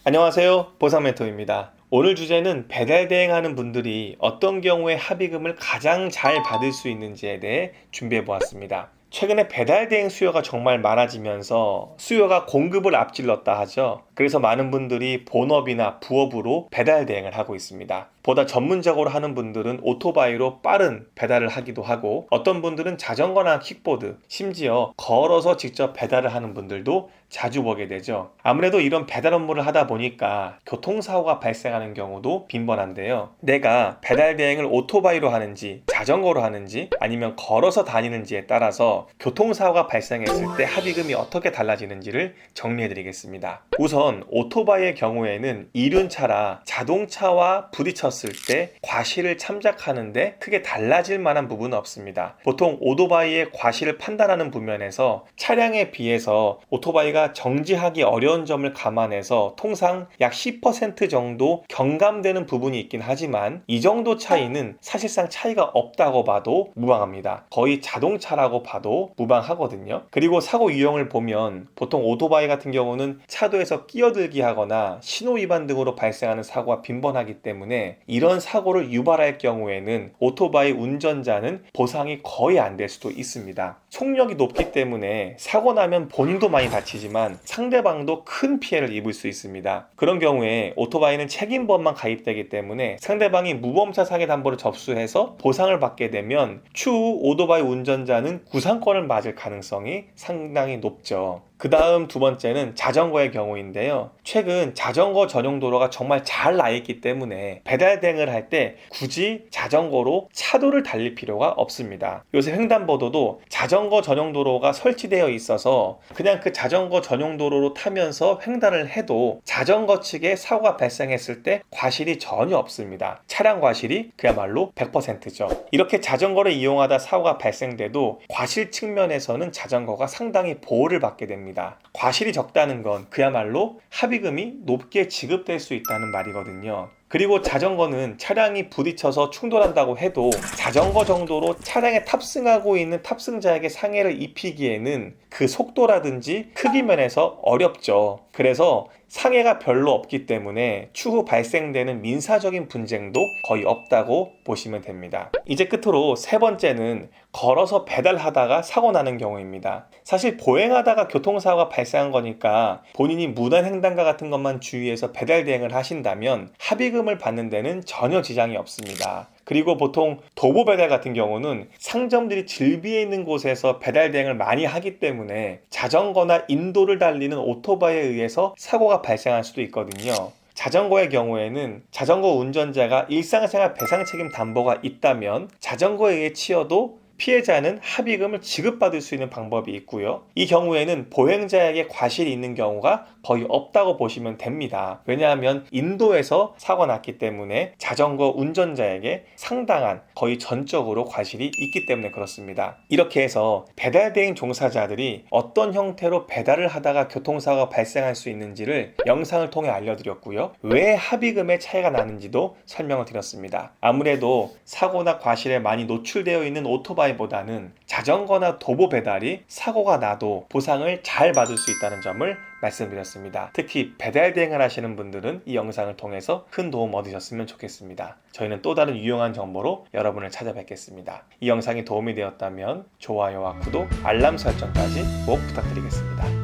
안녕하세요, 보상멘토입니다. 오늘 주제는 배달 대행하는 분들이 어떤 경우에 합의금을 가장 잘 받을 수 있는지에 대해 준비해 보았습니다. 최근에 배달 대행 수요가 정말 많아지면서 수요가 공급을 앞질렀다 하죠. 그래서 많은 분들이 본업이나 부업으로 배달 대행을 하고 있습니다. 보다 전문적으로 하는 분들은 오토바이로 빠른 배달을 하기도 하고, 어떤 분들은 자전거나 킥보드, 심지어 걸어서 직접 배달을 하는 분들도 자주 보게 되죠. 아무래도 이런 배달 업무를 하다 보니까 교통사고가 발생하는 경우도 빈번한데요. 내가 배달 대행을 오토바이로 하는지, 자전거로 하는지, 아니면 걸어서 다니는지에 따라서 교통사고가 발생했을 때 합의금이 어떻게 달라지는지를 정리해 드리겠습니다. 우선 오토바이의 경우에는 이륜차라 자동차와 부딪혔을 때 과실을 참작하는데 크게 달라질 만한 부분은 없습니다. 보통 오토바이의 과실을 판단하는 부면에서 차량에 비해서 오토바이가 정지하기 어려운 점을 감안해서 통상 약 10% 정도 경감되는 부분이 있긴 하지만, 이 정도 차이는 사실상 차이가 없다고 봐도 무방합니다. 거의 자동차라고 봐도 무방하거든요. 그리고 사고 유형을 보면 보통 오토바이 같은 경우는 차도에서 끼어들기 하거나 신호 위반 등으로 발생하는 사고가 빈번하기 때문에, 이런 사고를 유발할 경우에는 오토바이 운전자는 보상이 거의 안 될 수도 있습니다. 속력이 높기 때문에 사고 나면 본인도 많이 다치지만 상대방도 큰 피해를 입을 수 있습니다. 그런 경우에 오토바이는 책임보험만 가입되기 때문에 상대방이 무보험사 상해담보를 접수해서 보상을 받게 되면 추후 오토바이 운전자는 구상권을 맞을 가능성이 상당히 높죠. 그 다음 두 번째는 자전거의 경우인데요. 최근 자전거 전용 도로가 정말 잘 나 있기 때문에 배달 대행을 할 때 굳이 자전거로 차도를 달릴 필요가 없습니다. 요새 횡단보도도 자전거 전용 도로가 설치되어 있어서 그냥 그 자전거 전용 도로로 타면서 횡단을 해도 자전거 측에 사고가 발생했을 때 과실이 전혀 없습니다. 차량 과실이 그야말로 100%죠. 이렇게 자전거를 이용하다 사고가 발생돼도 과실 측면에서는 자전거가 상당히 보호를 받게 됩니다. 과실이 적다는 건 그야말로 합의금이 높게 지급될 수 있다는 말이거든요. 그리고 자전거는 차량이 부딪혀서 충돌한다고 해도 자전거 정도로 차량에 탑승하고 있는 탑승자에게 상해를 입히기에는 그 속도라든지 크기 면에서 어렵죠. 그래서 상해가 별로 없기 때문에 추후 발생되는 민사적인 분쟁도 거의 없다고 보시면 됩니다. 이제 끝으로 세 번째는 걸어서 배달하다가 사고 나는 경우입니다. 사실 보행하다가 교통사고가 발생한 거니까 본인이 무단횡단과 같은 것만 주의해서 배달 대행을 하신다면 합의금을 받는 데는 전혀 지장이 없습니다. 그리고 보통 도보 배달 같은 경우는 상점들이 즐비해 있는 곳에서 배달 대행을 많이 하기 때문에 자전거나 인도를 달리는 오토바이에 의해서 사고가 발생할 수도 있거든요. 자전거의 경우에는 자전거 운전자가 일상생활 배상 책임 담보가 있다면 자전거에 의해 치여도 피해자는 합의금을 지급받을 수 있는 방법이 있고요. 이 경우에는 보행자에게 과실이 있는 경우가 거의 없다고 보시면 됩니다. 왜냐하면 인도에서 사고가 났기 때문에 자전거 운전자에게 상당한, 거의 전적으로 과실이 있기 때문에 그렇습니다. 이렇게 해서 배달 대행 종사자들이 어떤 형태로 배달을 하다가 교통사고가 발생할 수 있는지를 영상을 통해 알려드렸고요. 왜 합의금의 차이가 나는지도 설명을 드렸습니다. 아무래도 사고나 과실에 많이 노출되어 있는 오토바이보다는 자전거나 도보 배달이 사고가 나도 보상을 잘 받을 수 있다는 점을 말씀드렸습니다. 특히 배달 대행을 하시는 분들은 이 영상을 통해서 큰 도움 얻으셨으면 좋겠습니다. 저희는 또 다른 유용한 정보로 여러분을 찾아뵙겠습니다. 이 영상이 도움이 되었다면 좋아요와 구독, 알람 설정까지 꼭 부탁드리겠습니다.